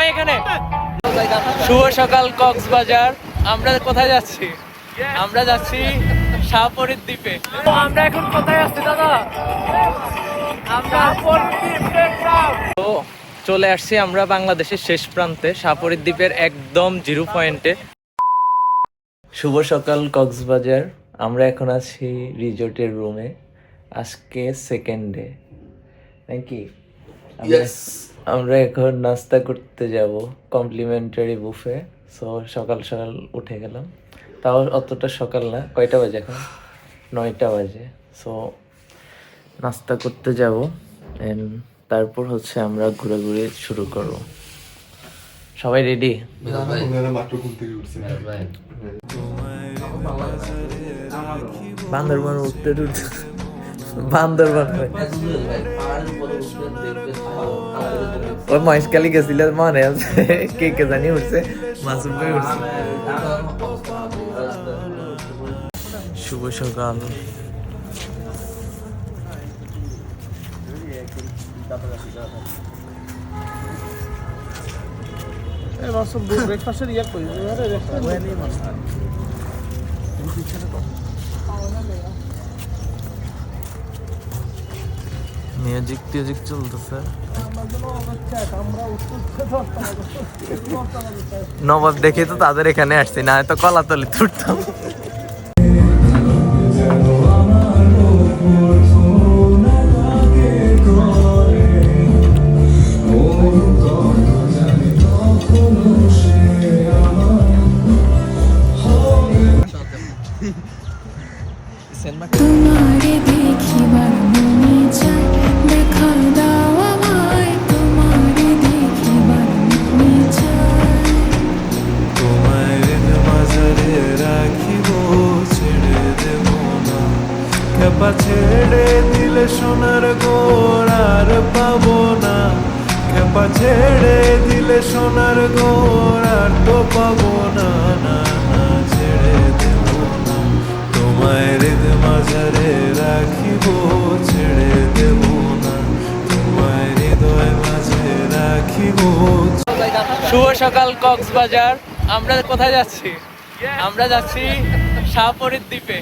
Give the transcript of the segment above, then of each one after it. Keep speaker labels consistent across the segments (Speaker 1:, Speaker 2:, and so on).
Speaker 1: নাই এখানে। শুভ সকাল কক্সবাজার। আমরা কোথায় যাচ্ছি? আমরা যাচ্ছি শাহপরীর দ্বীপে। আমরা এখন কোথায় আছি দাদা? আমরা তো চলে আসছি আমরা বাংলাদেশের শেষ প্রান্তে, শাহপরীর দ্বীপের একদম জিরো পয়েন্টে। শুভ সকাল কক্সবাজার। আমরা এখন আছি রিজোর্টের রুমে। আজকে সেকেন্ড ডে নাকি? আমরা এখন নাস্তা করতে যাব কমপ্লিমেন্টারি বুফে। সো সকাল সকাল উঠে গেলাম, তাও অতটা সকাল না। কয়টা বাজে এখন? 9টা বাজে। সো নাস্তা করতে যাব, তারপর হচ্ছে আমরা ঘোরাঘুরি শুরু করব। সবাই রেডি? বান্দরবান উঠতে উঠতে বান্দরবান ওই মহেশখালী গেছিল, মনে আছে? কে কে জানি উঠছে, মাসুম ভাই উঠছে। শুভ সকাল। মিউজিক টিউজিক চলতেছে। নবাব দেখে তো তাদের এখানে আসছি, না তো কলাতলি তুলতাম।
Speaker 2: তোমারে দেখিবার মনে চায়, দেখা দাও আমায়, তোমারে দেখিবার মনে চায়।
Speaker 3: তোমায় মাঝারে রাখিব, ছেড়ে দেব না। খেপা ছেড়ে দিলে সোনার গোড় আর পাবো না। খেপা ছেড়ে দিলে সোনার গোড় আর তো পাবো না। না না, ছেড়ে দেব না। তোমায় মাঝারে রাখিব, ছেড়ে দেব না। তোমায় হৃদয় মাঝে রাখিব।
Speaker 1: শুভ সকাল কক্সবাজার। আমরা কোথায় যাচ্ছি? আমরা যাচ্ছি শাহপরীর দ্বীপে।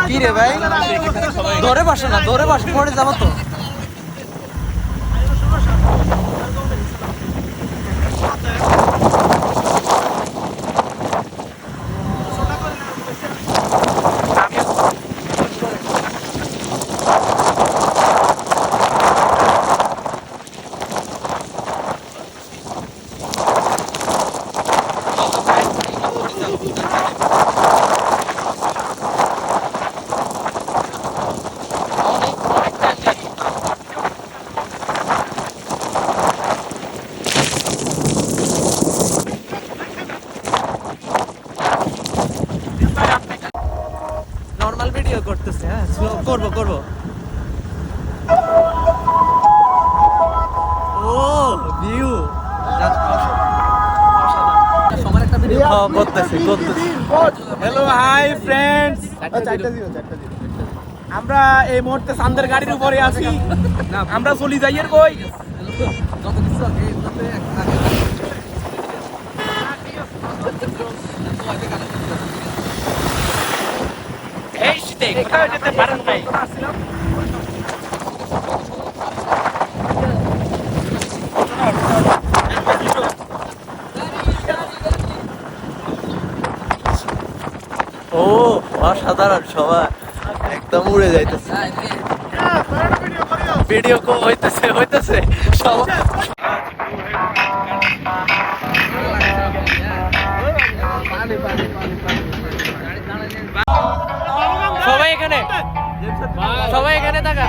Speaker 1: কি রে ভাই, ধরে বসো না, ধরে বসো, পড়ে যাবো তো। নরমাল ভিডিও করতেছে, হ্যাঁ করবো করবো। ও ভিউ করতেছে করতেছে।
Speaker 4: হ্যালো হাই ফ্রেন্ডস, আমরা এই মুহূর্তে চান্দের গাড়ির উপরে আছি। আমরা চলি যাই এর কই। এই শীতে কোথাও যেতে পারেন নাই।
Speaker 1: ও অসাধারণ, সবাই একদম উড়ে যাইতেছে। ভিডিও হইতেছে হইতেছে সবাই। সবাই এখানে, সবাই এখানে থাকা।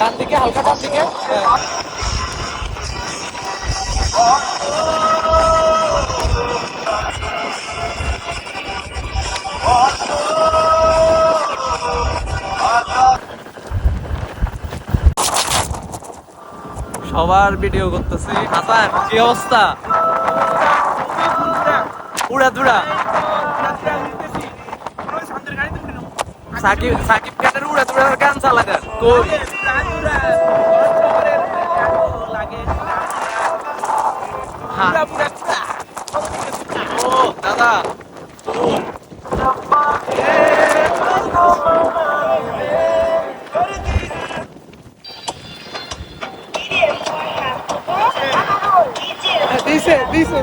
Speaker 1: ডান দিকে, হালকা ডান দিকে। সবার ভিডিও করতেছি। হাসান কি অবস্থা? উড়া দুরা সাকিব, সাকিব খানের উড়া দুরার গান চালা দেন কই? ও দাদা, dice, dice,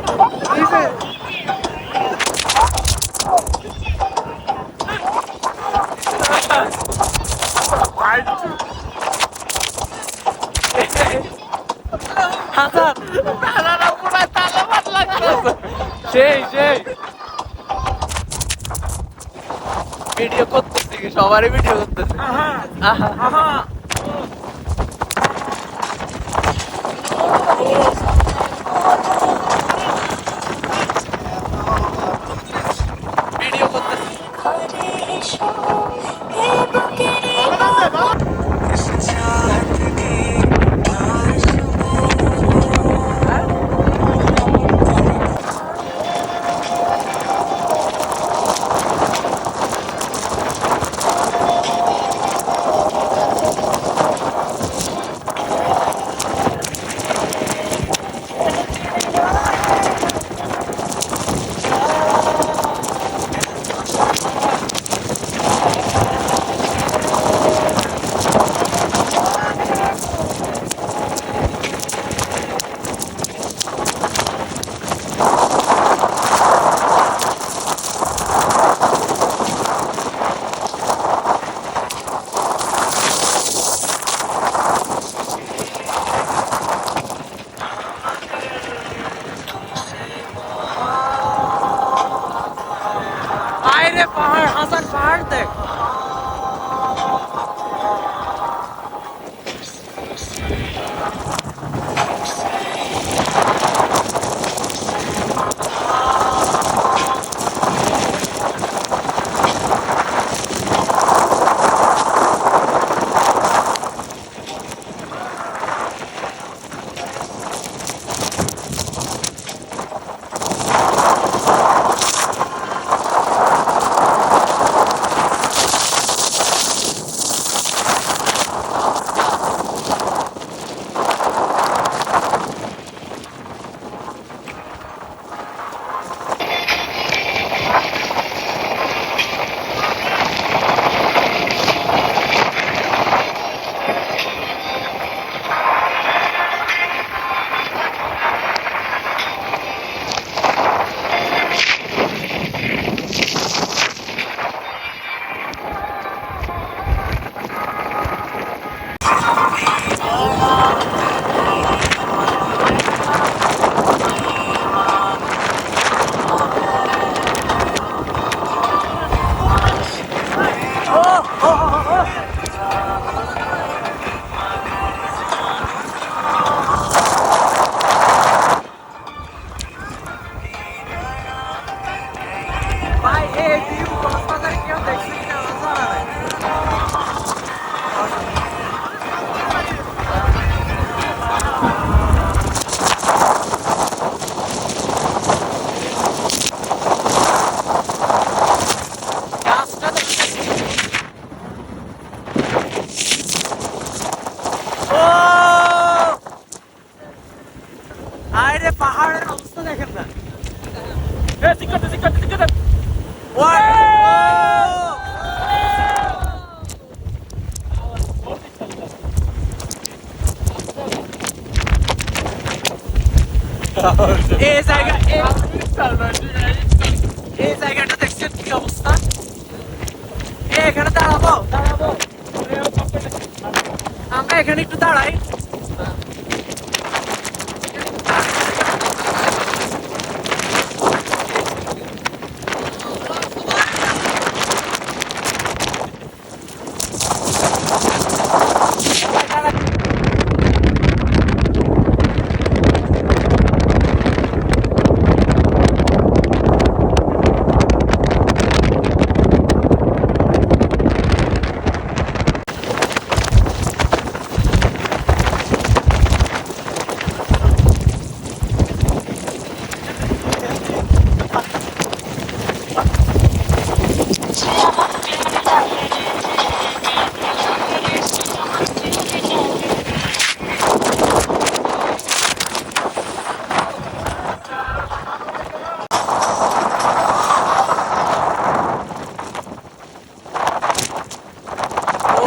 Speaker 1: dice. হাসান তালারা পুরা তালাবাদ লাগতেছে। সেই সেই ভিডিও করতেছি, সবারই ভিডিও করতেছি। আহা আহা ভিডিও করতেছি। আরে পাহাড়, হাসান পাহাড় দেখ। পাহাড়ের অবস্থা দেখেন না। এই জায়গাটা দেখছেন কি অবস্থা? এখানে দাঁড়াবো আমরা, এখানে একটু দাঁড়াই।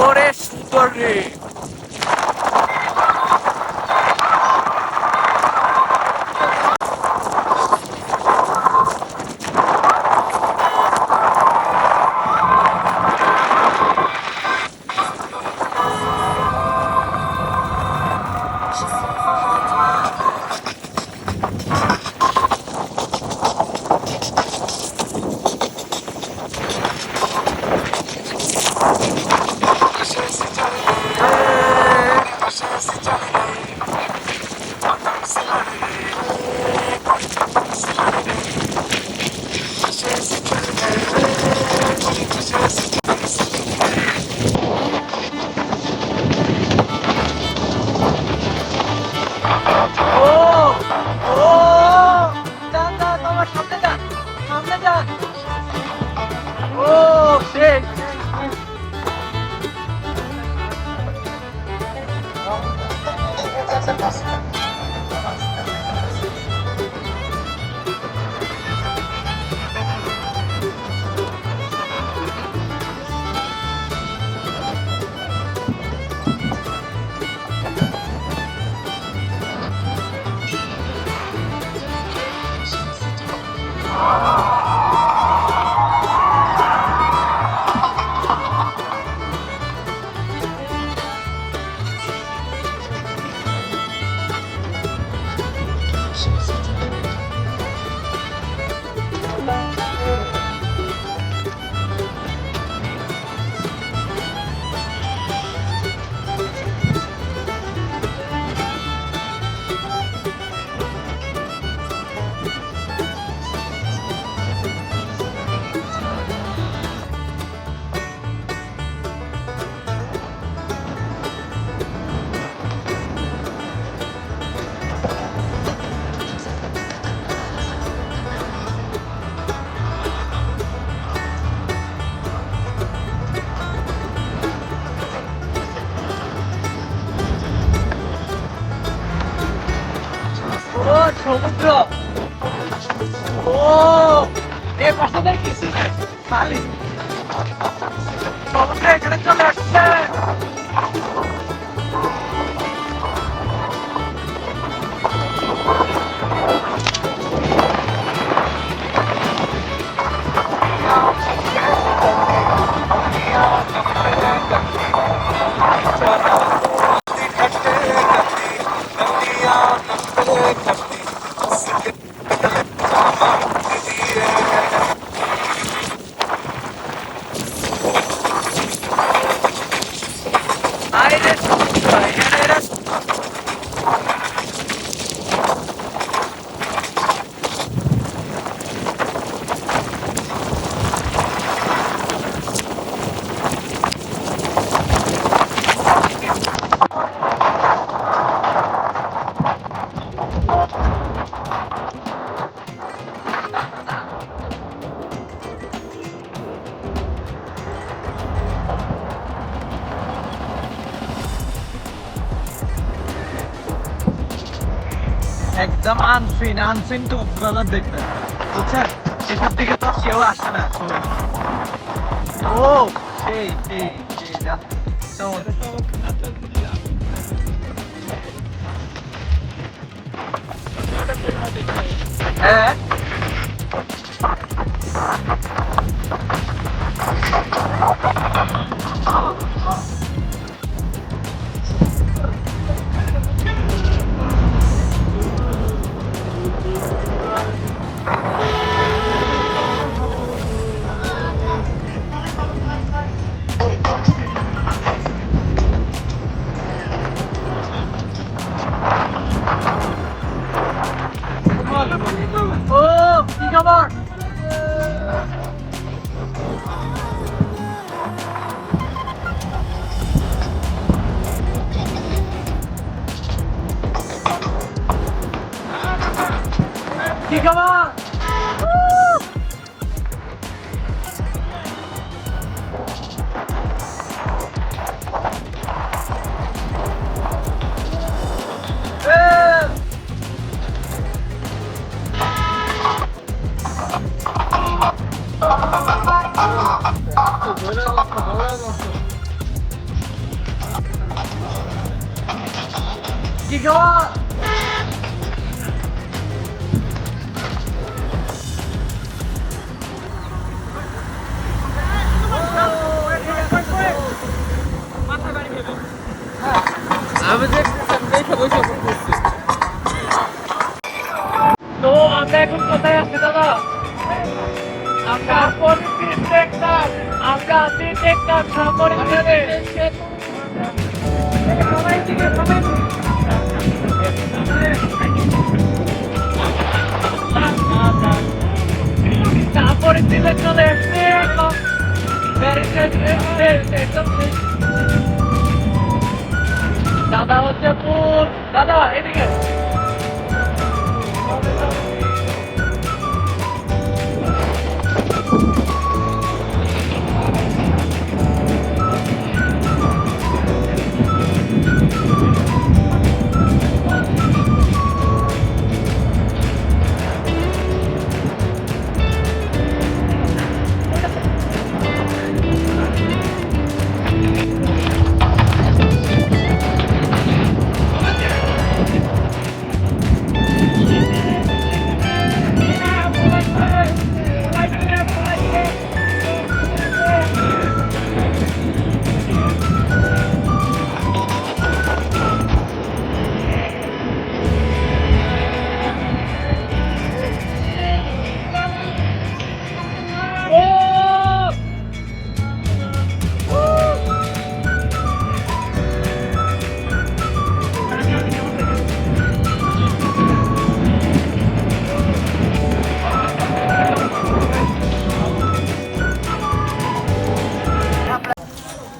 Speaker 1: ওরে সুন্দর রে। ও সমুদ্র, ও এ পাশে দেখেছি খালি সমুদ্র এখানে চলে আসছে। একদম আনসিন তো ব্রাদার দেখতে বুঝছেন, এখান থেকে তো কেউ আসে না। ও সেই সেই সেই হ্যাঁ ও কি খবর? কি খবর? কি খবর? তো আমরা এখন কোথায় আছি দাদা? আমরা দেখতাম, আমরা দেখতাম সামনে তারপরে দিলে চলে এসছে দাদা হচ্ছে ফুল দাদা এদিকে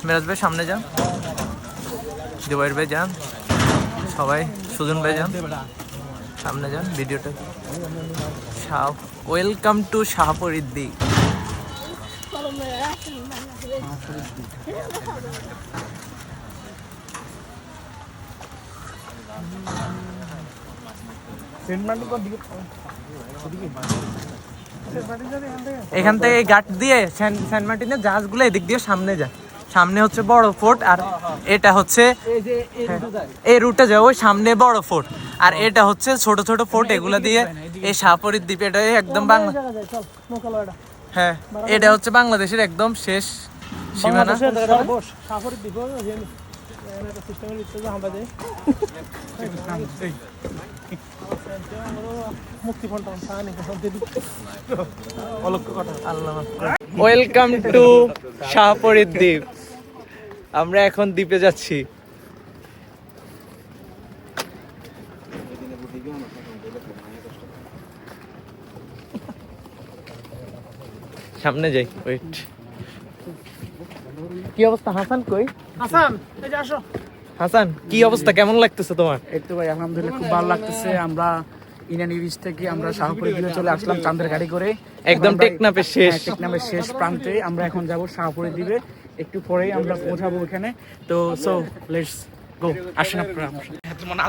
Speaker 1: মিরাজ ভাই সামনে যান, জুবাইর ভাই যান, সবাই সুজন ভাই যান, সামনে যান ভিডিওটা। ওয়েলকাম টু শাহপরীদ্দি। এখান থেকে গাট দিয়ে সেন্ট মার্টিনের জাহাজগুলো এদিক দিয়ে সামনে যায়, সামনে হচ্ছে বড় ফোর্ট, আর এটা হচ্ছে এই রুটে যায় ওই সামনে বড় ফোর্ট, আর এটা হচ্ছে ছোট ছোট ফোর্ট, এগুলা দিয়ে এই শাহপরীর দ্বীপ, এটা একদম বাংলা, হ্যাঁ এটা হচ্ছে বাংলাদেশের একদম শেষ সীমানা। ওয়েলকাম টু শাহপরীর দ্বীপ। আমরা এখন দ্বীপে যাচ্ছি। সামনে যাই, ওয়েট। কি অবস্থা হাসান? কই
Speaker 4: হাসান, এই যে আসো।
Speaker 1: হাসান কি অবস্থা, কেমন লাগতেছে তোমার?
Speaker 4: এই তো ভাই আলহামদুলিল্লাহ খুব ভালো লাগতেছে। আমরা ইনানি বিচ থেকে আমরা শাহপুরে দিয়ে চলে আসলাম চাঁদের গাড়ি করে,
Speaker 1: একদম টেকনাফের শেষ,
Speaker 4: টেকনাফের শেষ প্রান্তে। আমরা এখন যাব শাহপুরে দ্বীপে, একটু পরেই আমরা পৌঁছাবো ওখানে। তো সো লেটস গো আসেন আপনারা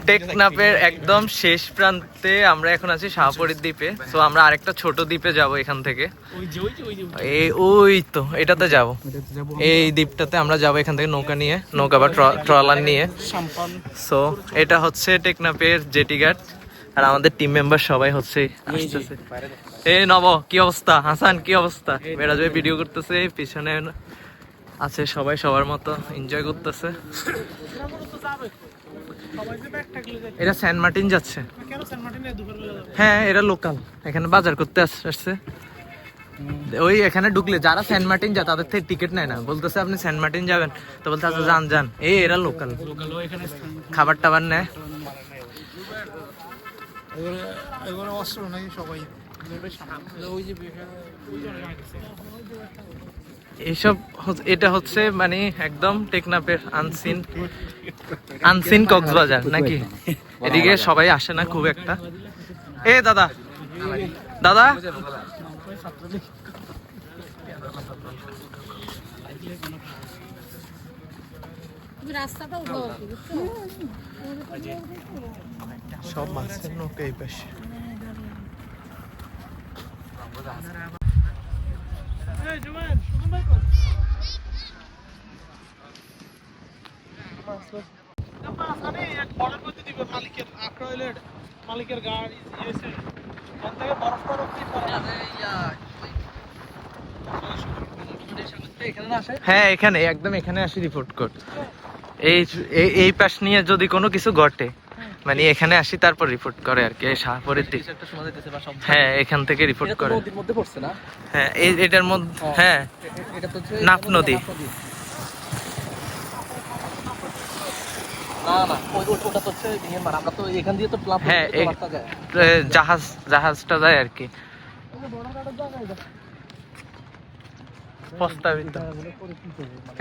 Speaker 1: টেকনাফের একদম শেষ প্রান্তে আমরা এখন আছি শাহপরীর দ্বীপে। তো আমরা আরেকটা ছোট দ্বীপে যাব এখান থেকে। ওই তো এটাতে যাব, এই দ্বীপটাতে আমরা যাব এখান থেকে নৌকা নিয়ে, নৌকা বা ট্রলার নিয়ে। সো এটা হচ্ছে টেকনাফের জেটি ঘাট, আর আমাদের টিম মেম্বার সবাই হচ্ছে আসতেছে। এই নব, কি অবস্থা? হাসান, কি অবস্থা? মেরাজ ভাই ভিডিও করতেছে, পিছনে আছে সবাই সবার মতো এনজয় করতেছে। এরা সেন্ট মার্টিন যাচ্ছে। হ্যাঁ, এরা লোকাল, এখানে বাজার করতে আসছে। ওই এখানে ঢুকলে যারা সেন্ট মার্টিন যায় তাদের থেকে টিকিট নেয় না, বলতেছে আপনি সেন্ট মার্টিন যাবেন, তো বলতে আচ্ছা যান যান। এই এরা লোকাল, খাবার টাবার নেয়। এইসব এটা হচ্ছে মানে একদম টেকনাফের আনসিন কক্সবাজার নাকি? এদিকে সবাই আসে না খুব একটা। এ দাদা দাদা, সব মাছের নৌকা এই পাশে।
Speaker 5: মালিকের গাড়ি বরফ টরফ
Speaker 1: হ্যাঁ, এখানে একদম এখানে আসি রিপোর্ট কর। এই পাশ নিয়ে যদি কোনো কিছু ঘটে মানে এখানে আসি, তারপর রিপোর্ট করে আর কি। শাহপরীর দিক, হ্যাঁ এখান থেকে রিপোর্ট করে। হ্যাঁ এটার মধ্যে, হ্যাঁ নাফ নদী। হ্যাঁ জাহাজটা যায় আর কি প্রস্তাবিত।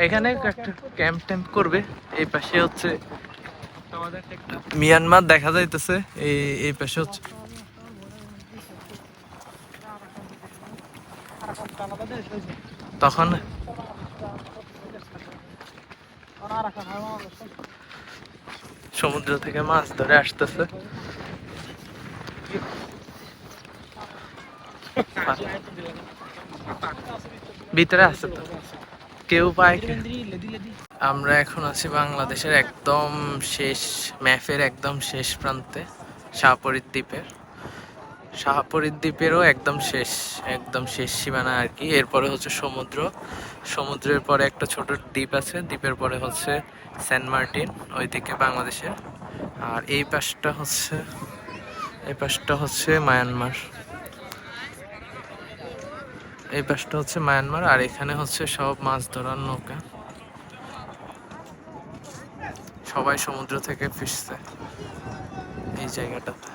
Speaker 1: এখানে একটা ক্যাম্প ট্যাম্প করবে। এই পাশে হচ্ছে মিয়ানমার দেখা যাইতেছে, এই পাশে হচ্ছে তখন সমুদ্র থেকে মাছ ধরে আসতেছে। ভিতরে আছে তো, কেউ পায়। আমরা এখন আছি বাংলাদেশের একদম শেষ ম্যাপের একদম শেষ প্রান্তে, শাহপরীর দ্বীপের। শাহপরীর দ্বীপেরও একদম শেষ সীমানা আর কি। এরপরে হচ্ছে সমুদ্র, সমুদ্রের পরে একটা ছোট দ্বীপ আছে, দ্বীপের পরে হচ্ছে সেন্ট মার্টিন ওইদিকে বাংলাদেশের। আর এই পাশটা হচ্ছে মায়ানমার, এই পাশটা হচ্ছে মায়ানমার। আর এখানে হচ্ছে সব মাছ ধরার নৌকা, সবাই সমুদ্র থেকে ফিরছে। এই জায়গাটাতে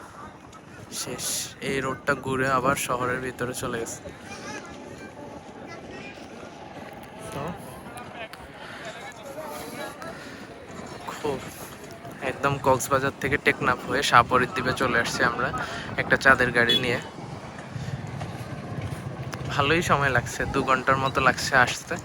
Speaker 1: শেষ, এই রোডটা ঘুরে আবার শহরের ভিতরে চলে গেছে। তো খুব একদম কক্সবাজার থেকে টেকনাফ হয়ে শাহপরীর দ্বীপে চলে আসছি আমরা একটা চাঁদের গাড়ি নিয়ে। ভালোই সময় লাগছে, 2 ঘন্টার মতো লাগছে আসতে।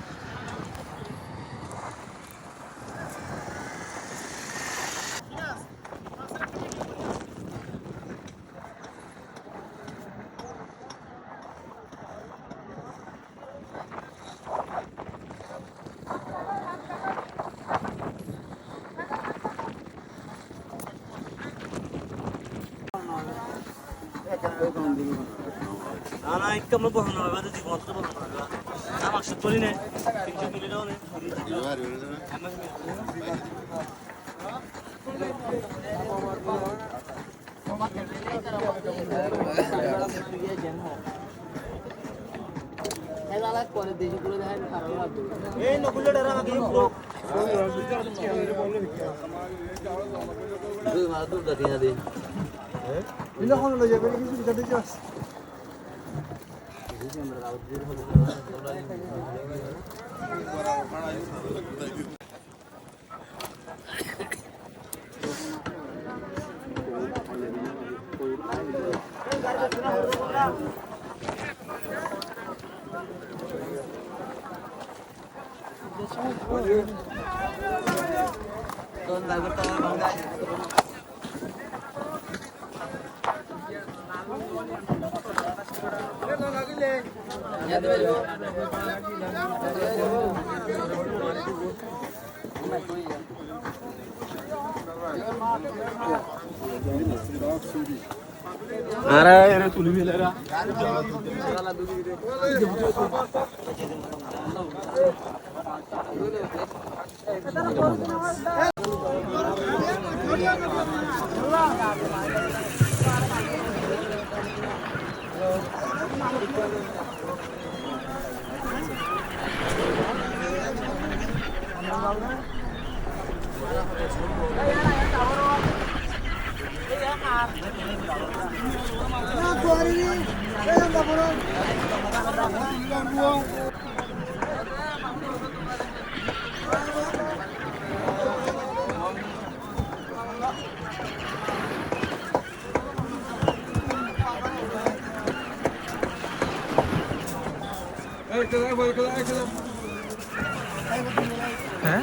Speaker 1: হ্যাঁ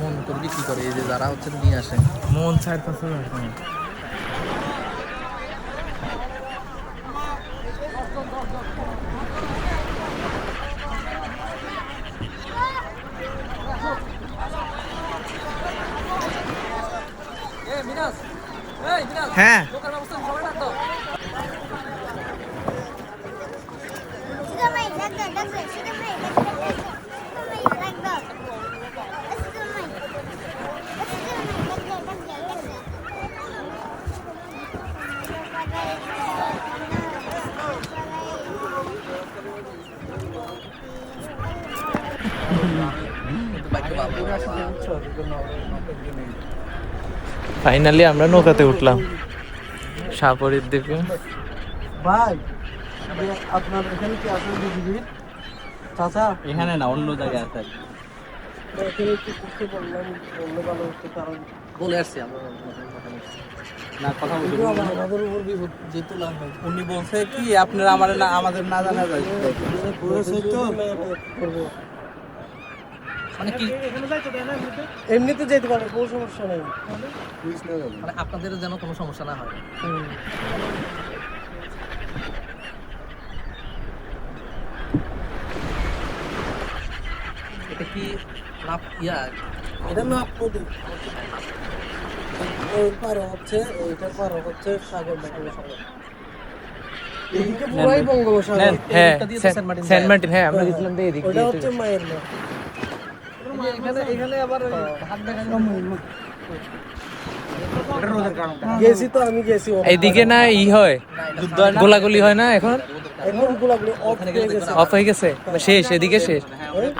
Speaker 6: মন করবি কি করে এই যে যারা হচ্ছে নিয়ে আসে
Speaker 1: মন ছাড়তেছে না এখন। হ্যাঁ ফাইনালি আমরা নৌকাতে উঠলাম সাপরির দ্বীপে।
Speaker 5: ভাই আপনার এখানে কি আসলে বিজিবি চাচা
Speaker 6: এখানে না অন্য জায়গায় আছে
Speaker 5: এখানে একটু করতে বললাম বললে ভালো হতো কারণ
Speaker 6: বলে আসছি আমরা না কথা বলছি
Speaker 5: আমাদের উপর বিপদ যেহেতু লাভ হয়
Speaker 6: উনি বলছে কি আপনারা আমাদের না জানা যায়
Speaker 5: করবো
Speaker 6: মানে কি
Speaker 5: এমনিতে যেতে পারে কোনো সমস্যা নেই
Speaker 6: মানে আপনাদের যেন কোনো সমস্যা না হয় এটা কি নাপ ইয়া
Speaker 5: এটা না আপনাদের ওই পার হচ্ছে ওইটার পার হচ্ছে সাগর দেখানো সাগর এদিকে পুরাই বঙ্গোপসাগর
Speaker 1: হ্যাঁ
Speaker 6: এটা দিয়ে তো সেন্ট মার্টিন
Speaker 1: সেন্ট মার্টিন, হ্যাঁ আমরা গেছিলাম তো এদিক
Speaker 5: ওটা
Speaker 1: দিয়ে।
Speaker 5: হচ্ছে মায়ের না
Speaker 6: এখানে আবার ওই হাত দেখা
Speaker 5: গেছি তো আমি গেছি
Speaker 1: এইদিকে না ই হয় গোলাগুলি হয় না এখন
Speaker 5: এখন গুলাগুলো অফ হয়ে গেছে
Speaker 1: অফ হয়ে গেছে শেষ এদিকে শেষ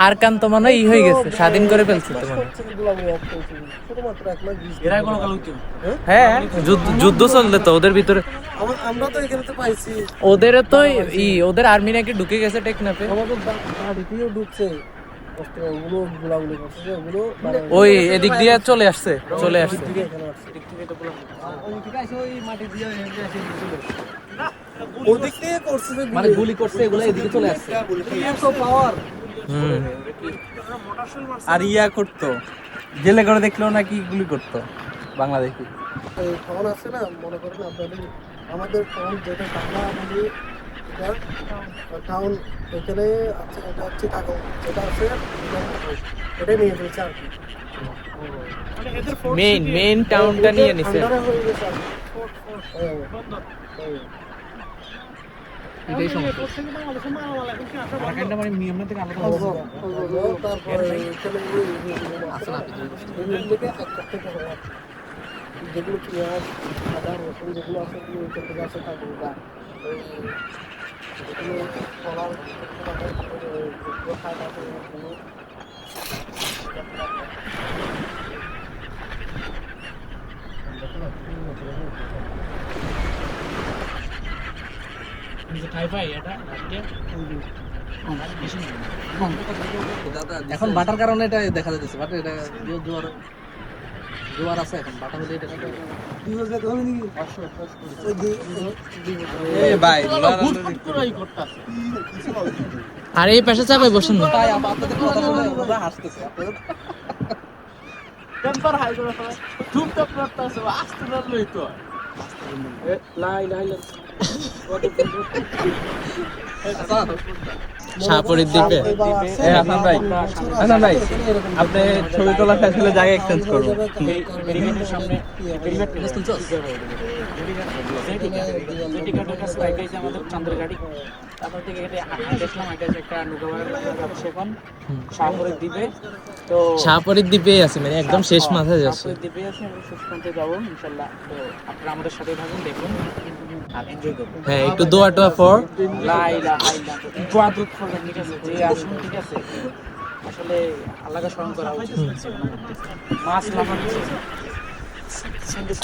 Speaker 1: আর কান্ত মনে হয় ই হয়ে গেছে স্বাধীন করে ফেলছে তো মনে হয়।
Speaker 5: গুলাগুলো অফ হয়েছে শুধুমাত্র এক মাস 20 দিন।
Speaker 6: এরা কোনো কালো কি
Speaker 1: হ্যাঁ যুদ্ধ চলতে তো ওদের ভিতরে
Speaker 5: আমরা তো এখানে তো পাইছি
Speaker 1: ওদের তো ওদের আর্মি নাকি ঢুকে গেছে টেকনাফে
Speaker 5: আমাদের বাড়িতেও ঢুকছে অস্ত্র ওগুলো গুলাগুলি করছে ওগুলো
Speaker 1: ওই এদিক দিয়ে চলে আসছে
Speaker 5: এখানে আসছে ওদিক থেকে করছে যে
Speaker 6: মানে গুলি করছে এগুলো এদিকে চলে আসছে
Speaker 5: পাওয়ার
Speaker 1: হুম
Speaker 6: আর ইয়া করতো জেলে করে দেখলেও নাকি গুলি করতো বাংলাদেশি
Speaker 5: টাউন আছে না মনে করেন আপনাদের আমাদের টাউন যেটা টাকা বলি টাউন এখানে আছে এটা হচ্ছে টাকা যেটা আছে এটা নিয়ে ফেলছে আর কি
Speaker 1: মেইন টাউনটা নিয়ে নিছে।
Speaker 5: আন্ডারে হয়ে গেছে আর কি।
Speaker 6: এটাই সমস্যা মানে নিয়ম থেকে আলাদা হবে
Speaker 5: তারপরে এখানে
Speaker 6: আছে না
Speaker 5: যেগুলো পেঁয়াজ আদা রসুন যেগুলো আছে এগুলো এখান থেকে আছে তারপরে যেগুলো কলার যেগুলো খায় তারপরে এগুলো
Speaker 6: এখন বাটার কারণে এটা দেখা যাচ্ছে বাট এটা জোয়ার আছে এখন বাটা হলে এটা ভাই
Speaker 1: আর এই পাশে চাপাই বসেন না
Speaker 6: তাই আপনাদের কথা শুনে ওরা হাসতেছে
Speaker 1: শাহপরীর দ্বীপে
Speaker 6: হাসান ভাই, হাসান ভাই, আপনি ছবি তোলা শেষ হলে জায়গা এক্সচেঞ্জ করবো।
Speaker 4: বেরিগেটের সামনে বেরিগেট টিকেটের কাছে বাইক আছে আমাদের চান্দের গাড়ি। তারপর থেকে দেখলাম এটা যে একটা নৌকা যাচ্ছে এখন শাহপরীর দ্বীপে। তো
Speaker 1: শাহপরীর দ্বীপে আছে মানে একদম শেষ মাথায় যাচ্ছে।
Speaker 4: শাহপরীর দ্বীপে আছে, আমরা শেষ পর্যন্ত যাবো ইনশাল্লাহ। তো আপনারা আমাদের সাথে থাকুন, দেখুন আর এনজয় করুন।
Speaker 1: হ্যাঁ, একটু দোয়া টোয়া ফর
Speaker 4: ইবাদত করবেন, ঠিক আছে? যে আসুন, ঠিক আছে? আসলে আল্লাহকে স্মরণ করা উচিত। মাছ লাগানো উচিত।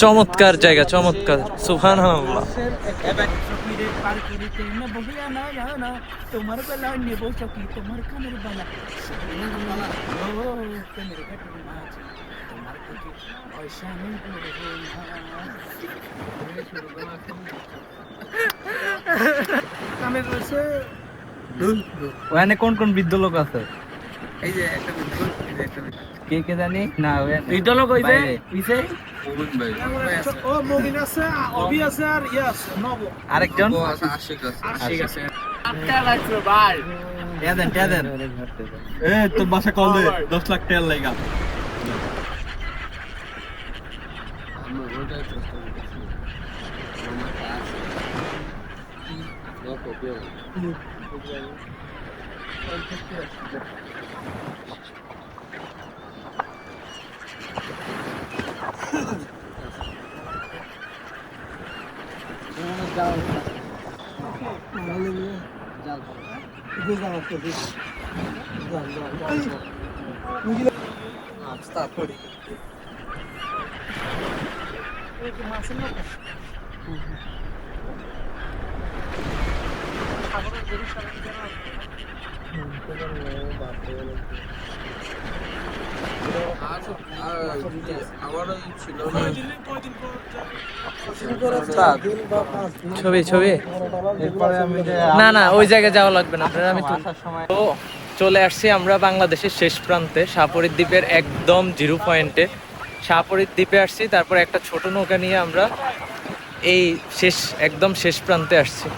Speaker 1: চমৎকার জায়গা, চমৎকার, সুবহানাল্লাহ।
Speaker 4: তোমার বেলা নেবো চকি, তোমার কানের বালা, পয়সা নেই।
Speaker 6: ওখানে কোন কোন বৃদ্ধ লোক আছে?
Speaker 5: এই যে একটা বিদ্যুৎ, এই যে একটা
Speaker 6: কে কে জানি না।
Speaker 4: বৃদ্ধ লোক হইছে পিছে
Speaker 6: আরেকজন
Speaker 5: আশিক আছে।
Speaker 4: ঠিক আছে। ভাই
Speaker 6: টিয়া দেন। এ তোর বাসা কল দে, 10 লাখ টাকা লাগা।
Speaker 5: আমরা ওটাই চেষ্টা করতেছি। আমার কাছে নো কপিও আমারও ছিল
Speaker 1: ছবি ছবি
Speaker 6: এরপরে আমি যে
Speaker 1: না না, ওই জায়গায় যাওয়া লাগবে না আপনার। আমি
Speaker 6: আসার সময়
Speaker 1: তো চলে আসছি আমরা বাংলাদেশের শেষ প্রান্তে, শাহপরীর দ্বীপের একদম জিরো পয়েন্টে। শাহপরীর দ্বীপে আসছি, তারপর একটা ছোট নৌকা নিয়ে আমরা এই একদম শেষ প্রান্তে আসছি।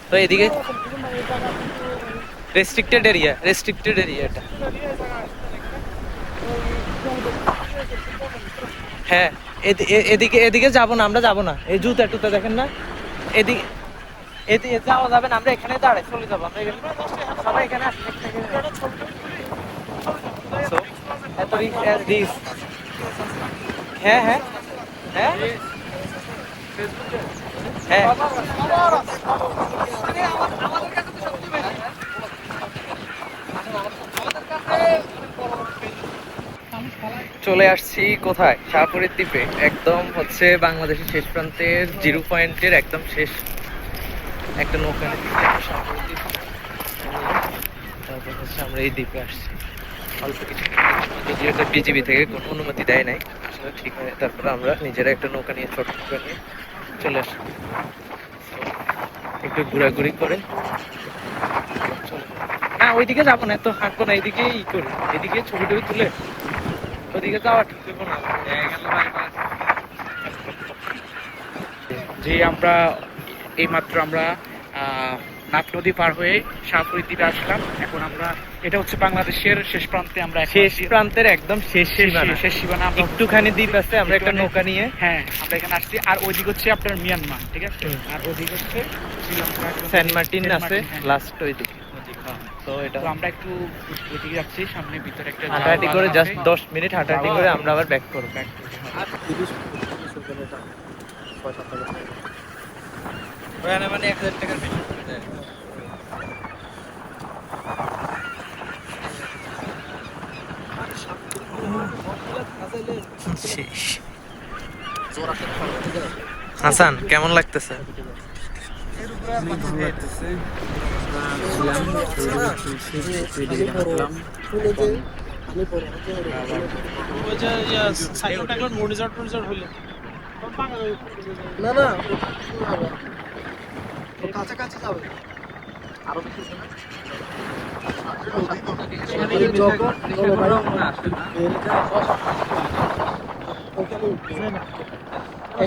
Speaker 1: তো এদিকে রেস্ট্রিক্টেড এরিয়া এটা। হ্যাঁ, এদিকে যাবো না, আমরা যাবো না। এই জুতা টুতা দেখেন না, এদিকে যাওয়া যাবে না। আমরা এখানে দাঁড়াই চলে যাবো। আমরা সবাই এখানে আসি। So, এত risk। হ্যাঁ হ্যাঁ হ্যাঁ হ্যাঁ। চলে আসছি কোথায়? শাহপরীর দ্বীপে, একদম হচ্ছে বাংলাদেশের শেষ প্রান্তের জিরো পয়েন্টের একদম শেষ একটা নৌকা নিয়ে শাহপরীর দ্বীপ। তারপর হচ্ছে আমরা এই দ্বীপে আসছি অল্প কিছু, যেটা বিজিবি থেকে কোনো অনুমতি দেয় নাই আসলে, ঠিক হয়। তারপর আমরা নিজেরা একটা নৌকা নিয়ে, ছোট নৌকা নিয়ে চলে আসি। একটু ঘোরাঘুরি করে না, ওইদিকে যাবো না, তো হাঁটবো না, এইদিকেই করি। এদিকে ছবি টবি তুলে ওদিকে যাওয়া ঠিক হবে না।
Speaker 4: যে আমরা এইমাত্র আমরা নাফ নদী পার হয়ে শাহপরীর দ্বীপে আসলাম। এখন আমরা, এটা হচ্ছে বাংলাদেশের শেষ প্রান্তে, আমরা
Speaker 1: শেষ প্রান্তের একদম শেষ
Speaker 4: সীমানা। আমরা
Speaker 1: একটুখানি দ্বীপ আছে, আমরা একটা নৌকা নিয়ে,
Speaker 4: হ্যাঁ, আমরা এখানে আসছি। আর ওইদিক হচ্ছে আপনার মিয়ানমার, ঠিক আছে? আর ওইদিক হচ্ছে শ্রীলঙ্কা,
Speaker 1: সেন্ট মার্টিন আছে
Speaker 4: হ্যাঁ।
Speaker 1: লাস্ট ওইদিকে। তো এটা
Speaker 4: তো আমরা একটু ওইদিকে যাচ্ছি, সামনে ভিতরে একটা
Speaker 1: হাঁটাহাঁটি করে জাস্ট 10 মিনিট হাঁটাহাঁটি করে আমরা আবার ব্যাক করবো।
Speaker 6: ওখানে মানে 1000 টাকার বেশি পড়ে যায়।
Speaker 1: হাসান, কেমন লাগতেছে?
Speaker 5: না না কাছাকাছি যাবে আরো কিছু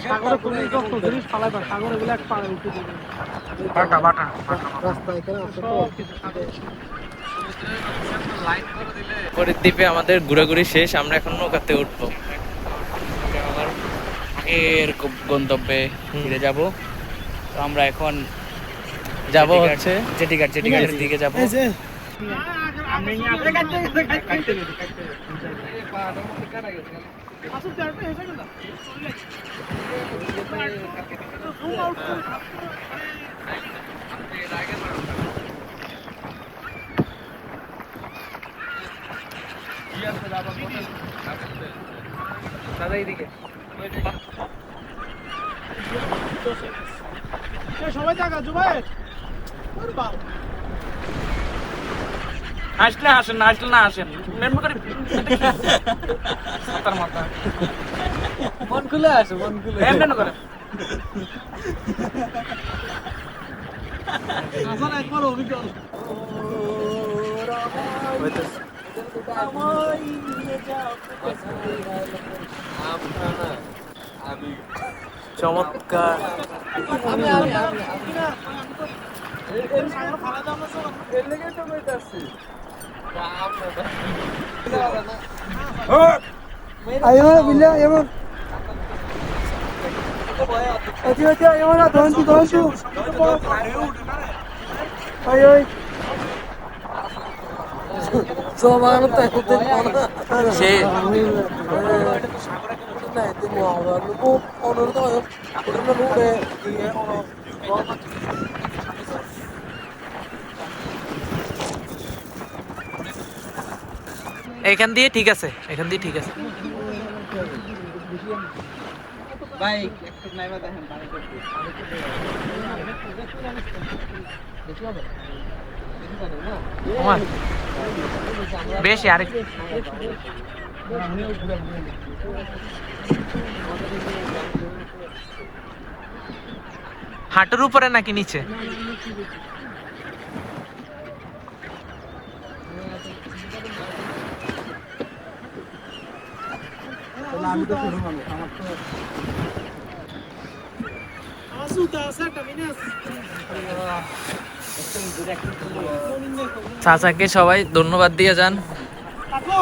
Speaker 5: সাগরে কোনো কষ্ট জিনিস ফালাইবা, সাগরে গুলো এক পাড়ে উঠে দেবে। রাস্তা এখানে আছে তো।
Speaker 1: পরের দ্বীপে আমাদের ঘোরাঘুরি শেষ, আমরা এখন নৌকাতে উঠবো। আমার এর গন্তব্যে ফিরে যাব। তো আমরা এখন যাব হচ্ছে জেটিঘাটের দিকে যাব। দাদা এইদিকে
Speaker 5: সবাই জায়গা জুবাই
Speaker 4: আসলে আসেন না, আসলে না আসেন মেমো করে তার মাথা
Speaker 6: মন খুলে আসো, মন খুলে।
Speaker 4: এমন করে
Speaker 5: আসলে একবার অভিজ্ঞতা
Speaker 1: চমৎকার।
Speaker 5: ayo bila ayo ayo ayo na don tu ayo so mana tak kutu
Speaker 1: say
Speaker 5: na itu mau lu ko ono to ayo udah lu deh iya ono
Speaker 1: এখান দিয়ে ঠিক আছে, এখান দিয়ে ঠিক আছে।
Speaker 6: ভাই একটু নাইবা দেখেন পানি করতে।
Speaker 1: ওমান বেশি আরেক হাঁটুর উপরে নাকি নিচে?
Speaker 5: আমি তো শুরু হবে আমার তো আসুতা সেটা মিনে
Speaker 1: চাচাকে সবাই ধন্যবাদ দিয়ে যান।
Speaker 5: কাকু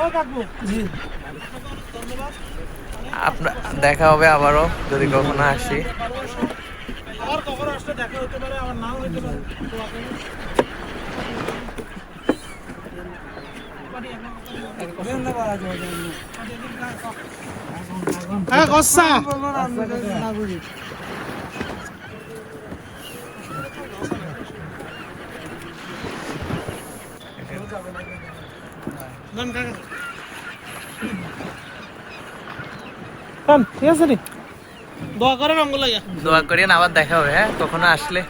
Speaker 5: ও কাকু জি
Speaker 1: আপনার দেখা হবে আবারও যদি কখনো আসি।
Speaker 5: আর কখনো আসলে দেখা হতে পারে, আমার নাও হতে পারে। হ্যাঁ গসা ঠিক আছে রে, দোয়া করেন আমগুলো লাগে।
Speaker 1: দোয়া করিয়েন, আবার দেখা হবে। হ্যাঁ কখনো আসলে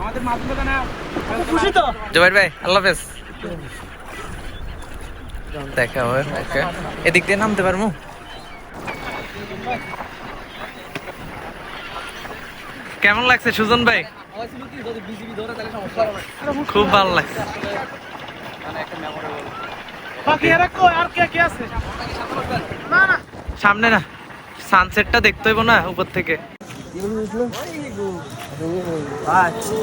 Speaker 4: আমাদের মাধ্যমে না
Speaker 5: খুশি তো
Speaker 1: জুবাইর ভাই, আল্লাহ হাফেজ। দেখা হবে। ওকে, এদিক দিয়ে নামতে পারবো? কেমন লাগছে সুজন ভাই? খুব ভালো লাগছে।
Speaker 5: বাকি এরা কই আর কে কে আছে? না না
Speaker 1: সামনে না, সানসেটটা দেখতে হইব না উপর থেকে।
Speaker 5: আচ্ছা